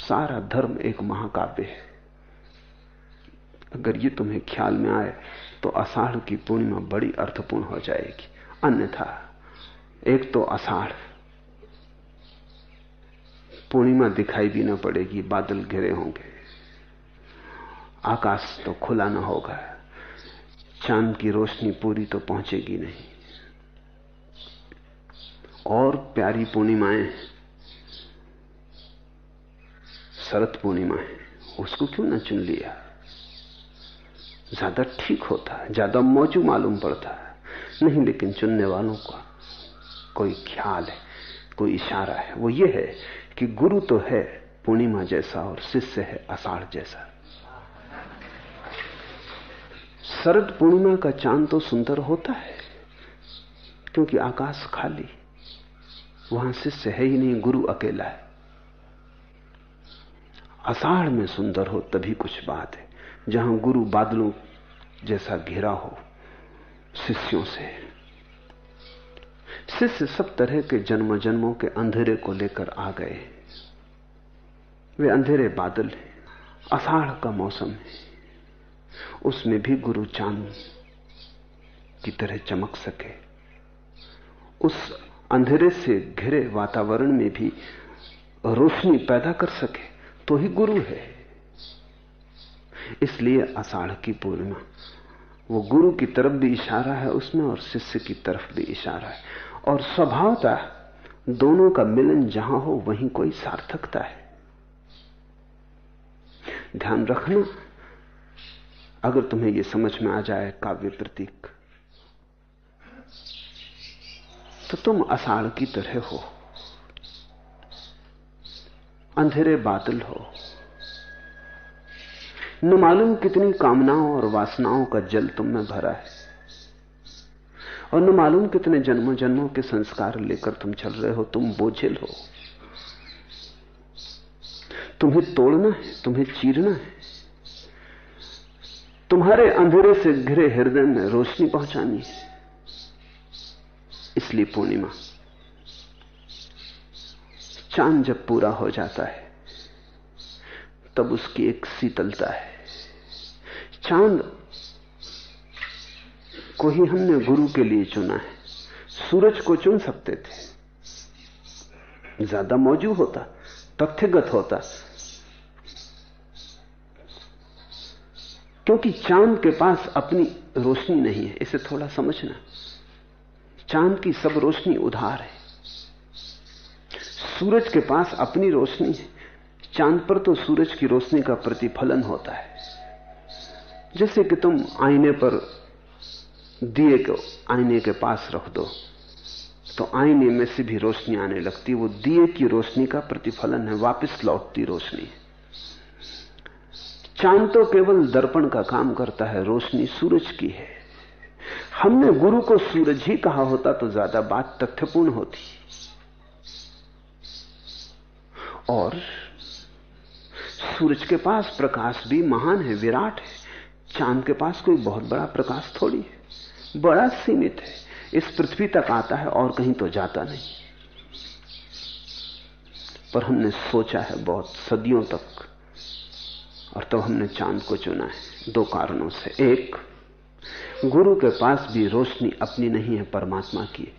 सारा धर्म एक महाकाव्य है। अगर ये तुम्हें ख्याल में आए तो आषाढ़ की पूर्णिमा बड़ी अर्थपूर्ण हो जाएगी। अन्यथा एक तो आषाढ़ पूर्णिमा दिखाई भी ना पड़ेगी, बादल घिरे होंगे, आकाश तो खुला ना होगा, चांद की रोशनी पूरी तो पहुंचेगी नहीं। और प्यारी पूर्णिमाएं शरद पूर्णिमा है, उसको क्यों ना चुन लिया? ज्यादा ठीक होता है, ज्यादा मौजू मालूम पड़ता है। नहीं, लेकिन चुनने वालों का कोई ख्याल है, कोई इशारा है। वो ये है कि गुरु तो है पूर्णिमा जैसा और शिष्य है आषाढ़ जैसा। शरद पूर्णिमा का चांद तो सुंदर होता है क्योंकि आकाश खाली, वहां शिष्य है ही नहीं, गुरु अकेला है। आषाढ़ में सुंदर हो तभी कुछ बात है, जहां गुरु बादलों जैसा घिरा हो शिष्यों से। शिष्य सब तरह के जन्म जन्मों के अंधेरे को लेकर आ गए। वे अंधेरे बादल हैं। आषाढ़ का मौसम है, उसमें भी गुरु चांद की तरह चमक सके, उस अंधेरे से घिरे वातावरण में भी रोशनी पैदा कर सके, तो ही गुरु है। इसलिए आषाढ़ की पूर्णिमा वो गुरु की तरफ भी इशारा है उसमें और शिष्य की तरफ भी इशारा है। और स्वभावतः दोनों का मिलन जहां हो वहीं कोई सार्थकता है। ध्यान रखना, अगर तुम्हें यह समझ में आ जाए काव्य प्रतीक, तो तुम आषाढ़ की तरह हो, अंधेरे बादल हो, न मालूम कितनी कामनाओं और वासनाओं का जल तुम में भरा है, और न मालूम कितने जन्मों जन्मों के संस्कार लेकर तुम चल रहे हो। तुम बोझिल हो, तुम्हें तोड़ना है, तुम्हें चीरना है, तुम्हारे अंधेरे से घिरे हृदय में रोशनी पहुंचानी है। इसलिए पूर्णिमा, चांद जब पूरा हो जाता है तब उसकी एक शीतलता है। चांद को ही हमने गुरु के लिए चुना है। सूरज को चुन सकते थे, ज्यादा मौजू होता, तथ्यगत होता, क्योंकि चांद के पास अपनी रोशनी नहीं है। इसे थोड़ा समझना, चांद की सब रोशनी उधार है। सूरज के पास अपनी रोशनी है, चांद पर तो सूरज की रोशनी का प्रतिफलन होता है। जैसे कि तुम आईने पर दिए को आईने के पास रख दो तो आईने में से भी रोशनी आने लगती, वो दिए की रोशनी का प्रतिफलन है, वापस लौटती रोशनी है। चांद तो केवल दर्पण का काम करता है, रोशनी सूरज की है। हमने गुरु को सूरज ही कहा होता तो ज्यादा बात तथ्यपूर्ण होती। और सूरज के पास प्रकाश भी महान है, विराट है। चांद के पास कोई बहुत बड़ा प्रकाश थोड़ी है, बड़ा सीमित है, इस पृथ्वी तक आता है और कहीं तो जाता नहीं। पर हमने सोचा है बहुत सदियों तक, और तब हमने चांद को चुना है दो कारणों से। एक, गुरु के पास भी रोशनी अपनी नहीं है, परमात्मा की है।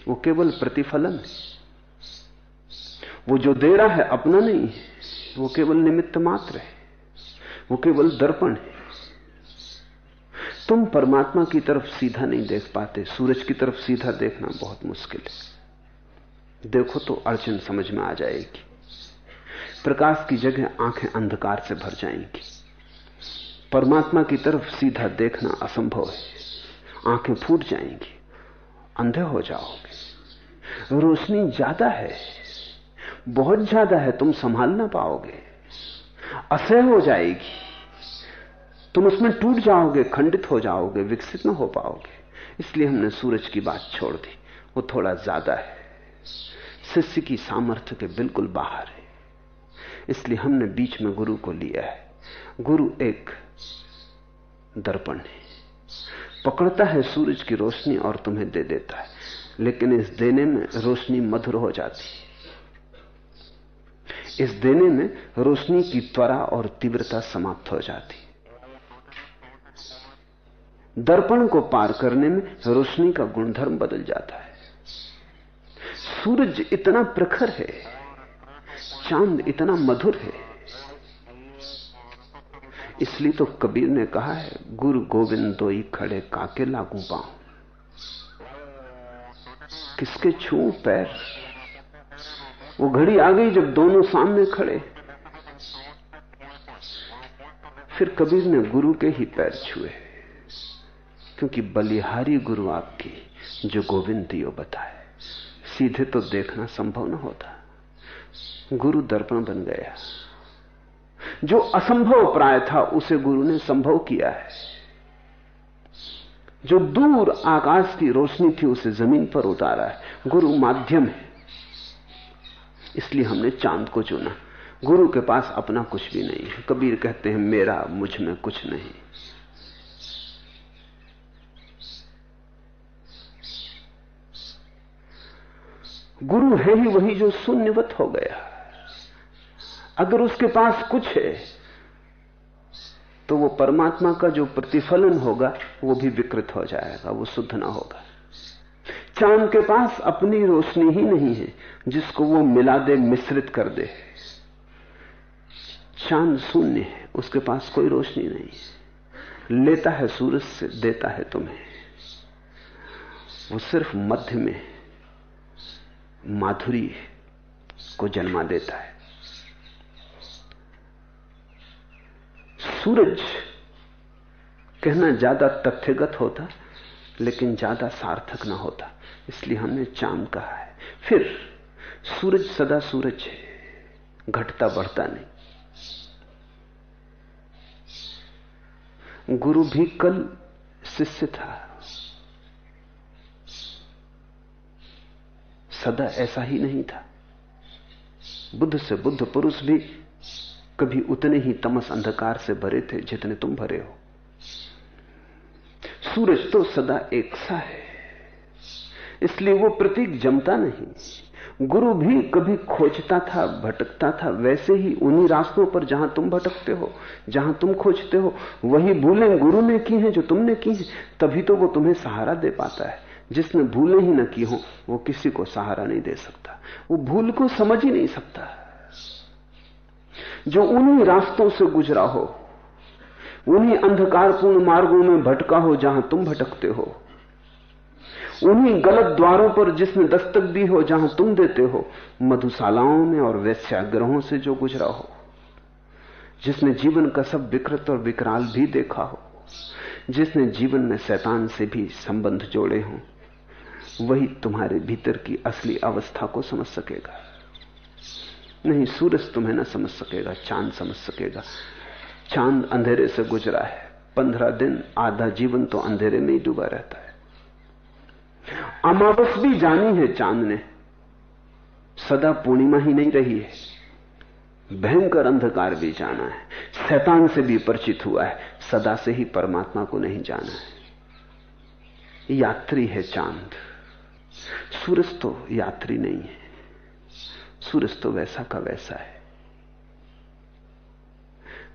वो केवल प्रतिफलन है, वो जो दे रहा है अपना नहीं है, वो केवल निमित्त मात्र है, वो केवल दर्पण है। तुम परमात्मा की तरफ सीधा नहीं देख पाते, सूरज की तरफ सीधा देखना बहुत मुश्किल है। देखो तो अड़चन समझ में आ जाएगी। प्रकाश की जगह आंखें अंधकार से भर जाएंगी। परमात्मा की तरफ सीधा देखना असंभव है, आंखें फूट जाएंगी, अंधे हो जाओगे। रोशनी ज्यादा है, बहुत ज्यादा है, तुम संभाल ना पाओगे, असह्य हो जाएगी, तुम उसमें टूट जाओगे, खंडित हो जाओगे, विकसित ना हो पाओगे। इसलिए हमने सूरज की बात छोड़ दी, वो थोड़ा ज्यादा है, शिष्य की सामर्थ्य के बिल्कुल बाहर है। इसलिए हमने बीच में गुरु को लिया है। गुरु एक दर्पण है, पकड़ता है सूरज की रोशनी और तुम्हें दे देता है, लेकिन इस देने में रोशनी मधुर हो जाती है। इस देने में रोशनी की त्वरा और तीव्रता समाप्त हो जाती। दर्पण को पार करने में रोशनी का गुणधर्म बदल जाता है। सूरज इतना प्रखर है, चांद इतना मधुर है। इसलिए तो कबीर ने कहा है, गुरु गोविंद दोई खड़े काके लागू पाऊं। किसके छूं पैर? वो घड़ी आ गई जब दोनों सामने खड़े। फिर कबीर ने गुरु के ही पैर छुए, क्योंकि बलिहारी गुरु आपकी जो गोविंद दियो बताए। सीधे तो देखना संभव न होता, गुरु दर्पण बन गया। जो असंभव प्राय था उसे गुरु ने संभव किया है। जो दूर आकाश की रोशनी थी उसे जमीन पर उतारा है। गुरु माध्यम है, इसलिए हमने चांद को चुना। गुरु के पास अपना कुछ भी नहीं है। कबीर कहते हैं, मेरा मुझ में कुछ नहीं। गुरु है ही वही जो शून्यवत हो गया। अगर उसके पास कुछ है तो वो परमात्मा का जो प्रतिफलन होगा वो भी विकृत हो जाएगा, वो शुद्ध ना होगा। चांद के पास अपनी रोशनी ही नहीं है जिसको वो मिला दे, मिश्रित कर दे। चांद शून्य है, उसके पास कोई रोशनी नहीं है। लेता है सूरज से, देता है तुम्हें। वो सिर्फ मध्य में माधुरी को जन्मा देता है। सूरज कहना ज्यादा तथ्यगत होता, लेकिन ज्यादा सार्थक ना होता, इसलिए हमने चांद कहा है। फिर सूरज सदा सूरज है, घटता बढ़ता नहीं। गुरु भी कल शिष्य था, सदा ऐसा ही नहीं था। बुद्ध से बुद्ध पुरुष भी कभी उतने ही तमस अंधकार से भरे थे जितने तुम भरे हो। सूरज तो सदा एक सा है, इसलिए वो प्रतीक जमता नहीं। गुरु भी कभी खोजता था, भटकता था, वैसे ही उन्हीं रास्तों पर जहां तुम भटकते हो, जहां तुम खोजते हो, वही भूलें गुरु ने की हैं जो तुमने की हैं। तभी तो वो तुम्हें सहारा दे पाता है। जिसने भूलें ही न की हो वो किसी को सहारा नहीं दे सकता, वो भूल को समझ ही नहीं सकता। जो उन्हीं रास्तों से गुजरा हो, उन्हीं अंधकारपूर्ण मार्गों में भटका हो जहां तुम भटकते हो, उन्हीं गलत द्वारों पर जिसने दस्तक दी हो जहां तुम देते हो, मधुशालाओं में और वेश्यागृहों से जो गुजरा हो, जिसने जीवन का सब विकृत और विकराल भी देखा हो, जिसने जीवन में शैतान से भी संबंध जोड़े हों, वही तुम्हारे भीतर की असली अवस्था को समझ सकेगा। नहीं, सूरज तुम्हें ना समझ सकेगा, चांद समझ सकेगा। चांद अंधेरे से गुजरा है, 15 दिन, आधा जीवन तो अंधेरे में ही डूबा रहता है। अमावस भी जानी है चांद ने, सदा पूर्णिमा ही नहीं रही है। भयंकर अंधकार भी जाना है, शैतान से भी परिचित हुआ है, सदा से ही परमात्मा को नहीं जाना है। यात्री है चांद, सूरज तो यात्री नहीं है। सूरज तो वैसा का वैसा है,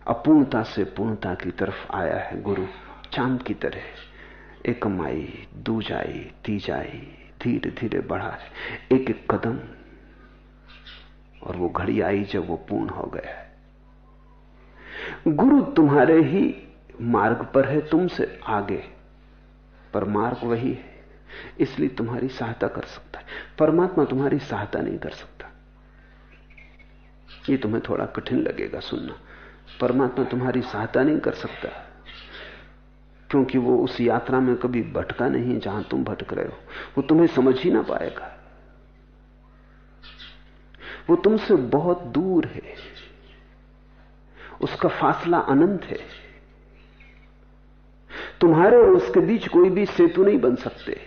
अपूर्णता से पूर्णता की तरफ आया है गुरु। चांद की तरह एकम आई, दूज आई, तीज आई, धीरे धीरे बढ़ा है, एक एक कदम, और वो घड़ी आई जब वो पूर्ण हो गया है। गुरु तुम्हारे ही मार्ग पर है, तुमसे आगे, पर मार्ग वही है, इसलिए तुम्हारी सहायता कर सकता है। परमात्मा तुम्हारी सहायता नहीं कर सकता। ये तुम्हें थोड़ा कठिन लगेगा सुनना। परमात्मा तुम्हारी सहायता नहीं कर सकता, क्योंकि वो उस यात्रा में कभी भटका नहीं जहां तुम भटक रहे हो। वो तुम्हें समझ ही ना पाएगा, वो तुमसे बहुत दूर है, उसका फासला अनंत है। तुम्हारे और उसके बीच कोई भी सेतु नहीं बन सकते।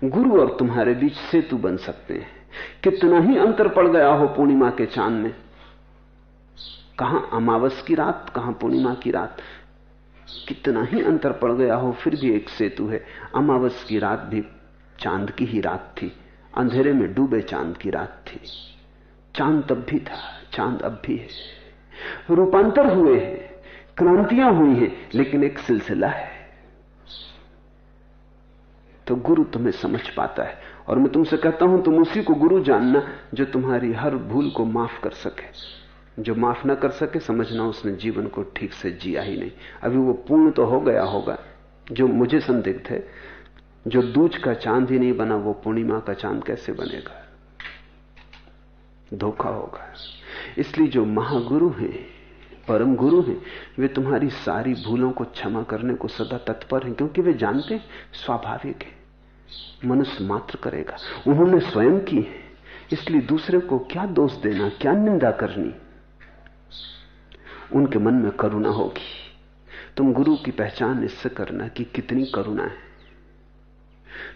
गुरु और तुम्हारे बीच सेतु बन सकते हैं। कितना ही अंतर पड़ गया हो पूर्णिमा के चांद में, कहां अमावस की रात, कहां पूर्णिमा की रात, कितना ही अंतर पड़ गया हो, फिर भी एक सेतु है। अमावस की रात भी चांद की ही रात थी, अंधेरे में डूबे चांद की रात थी। चांद तब भी था, चांद अब भी है। रूपांतर हुए हैं, क्रांतियां हुई हैं, लेकिन एक सिलसिला है। तो गुरु तुम्हें समझ पाता है। और मैं तुमसे कहता हूं, तुम उसी को गुरु जानना जो तुम्हारी हर भूल को माफ कर सके। जो माफ ना कर सके, समझना उसने जीवन को ठीक से जिया ही नहीं। अभी वो पूर्ण तो हो गया होगा। जो मुझे संदिग्ध है, जो दूज का चांद ही नहीं बना, वो पूर्णिमा का चांद कैसे बनेगा? धोखा होगा। इसलिए जो महागुरु हैं, परम गुरु हैं, वे तुम्हारी सारी भूलों को क्षमा करने को सदा तत्पर हैं, क्योंकि वे जानते हैं स्वाभाविक है, मनुष्य मात्र करेगा। उन्होंने स्वयं की है, इसलिए दूसरे को क्या दोष देना, क्या निंदा करनी। उनके मन में करुणा होगी। तुम गुरु की पहचान इससे करना कि कितनी करुणा है।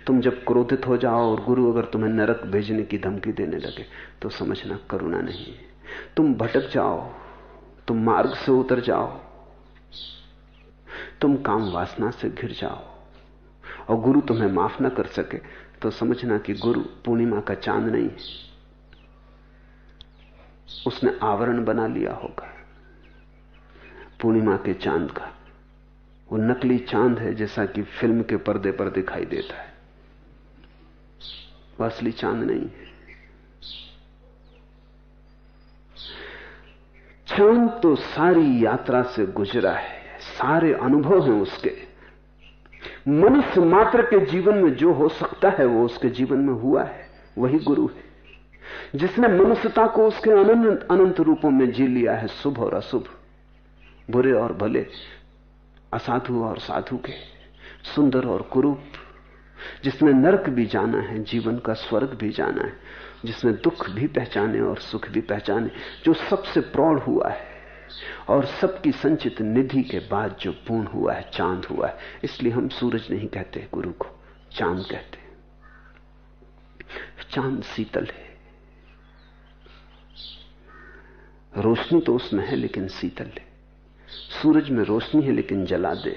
तुम जब क्रोधित हो जाओ और गुरु अगर तुम्हें नरक भेजने की धमकी देने लगे, तो समझना करुणा नहीं है। तुम भटक जाओ, तुम मार्ग से उतर जाओ, तुम काम वासना से घिर जाओ और गुरु तुम्हें माफ ना कर सके, तो समझना कि गुरु पूर्णिमा का चांद नहीं है, उसने आवरण बना लिया होगा पूर्णिमा के चांद का। वो नकली चांद है, जैसा कि फिल्म के पर्दे पर दिखाई देता है, वो असली चांद नहीं है। चांद तो सारी यात्रा से गुजरा है, सारे अनुभव हैं उसके। मनुष्य मात्र के जीवन में जो हो सकता है वो उसके जीवन में हुआ है। वही गुरु है जिसने मनुष्यता को उसके अनंत अनंत रूपों में जी लिया है, शुभ और अशुभ, बुरे और भले, असाधु और साधु के, सुंदर और कुरूप। जिसने नरक भी जाना है, जीवन का स्वर्ग भी जाना है, जिसने दुख भी पहचाने और सुख भी पहचाने, जो सबसे प्रौढ़ हुआ है और सबकी संचित निधि के बाद जो पूर्ण हुआ है, चांद हुआ है। इसलिए हम सूरज नहीं कहते गुरु को, चांद कहते हैं। चांद शीतल है, रोशनी तो उसमें है लेकिन शीतल है। सूरज में रोशनी है लेकिन जला दे।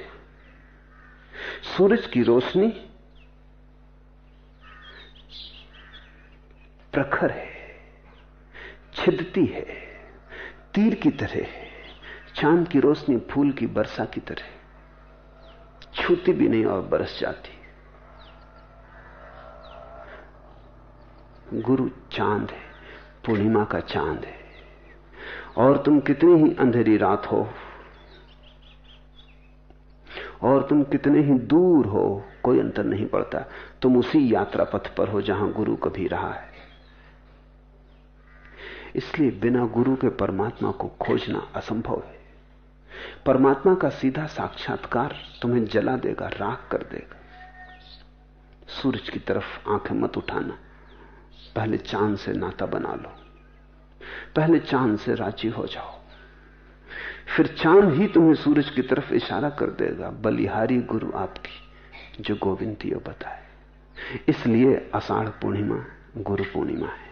सूरज की रोशनी प्रखर है, छिदती है, तीर की तरह है। चांद की रोशनी फूल की वर्षा की तरह, छूती भी नहीं और बरस जाती। गुरु चांद है, पूर्णिमा का चांद है। और तुम कितनी ही अंधेरी रात हो और तुम कितने ही दूर हो, कोई अंतर नहीं पड़ता। तुम उसी यात्रा पथ पर हो जहां गुरु कभी रहा है। इसलिए बिना गुरु के परमात्मा को खोजना असंभव है। परमात्मा का सीधा साक्षात्कार तुम्हें जला देगा, राख कर देगा। सूरज की तरफ आंखें मत उठाना, पहले चांद से नाता बना लो, पहले चांद से राजी हो जाओ, फिर चांद ही तुम्हें सूरज की तरफ इशारा कर देगा। बलिहारी गुरु आपकी जो गोविंदियो बताए। इसलिए आषाढ़ पूर्णिमा गुरु पूर्णिमा है।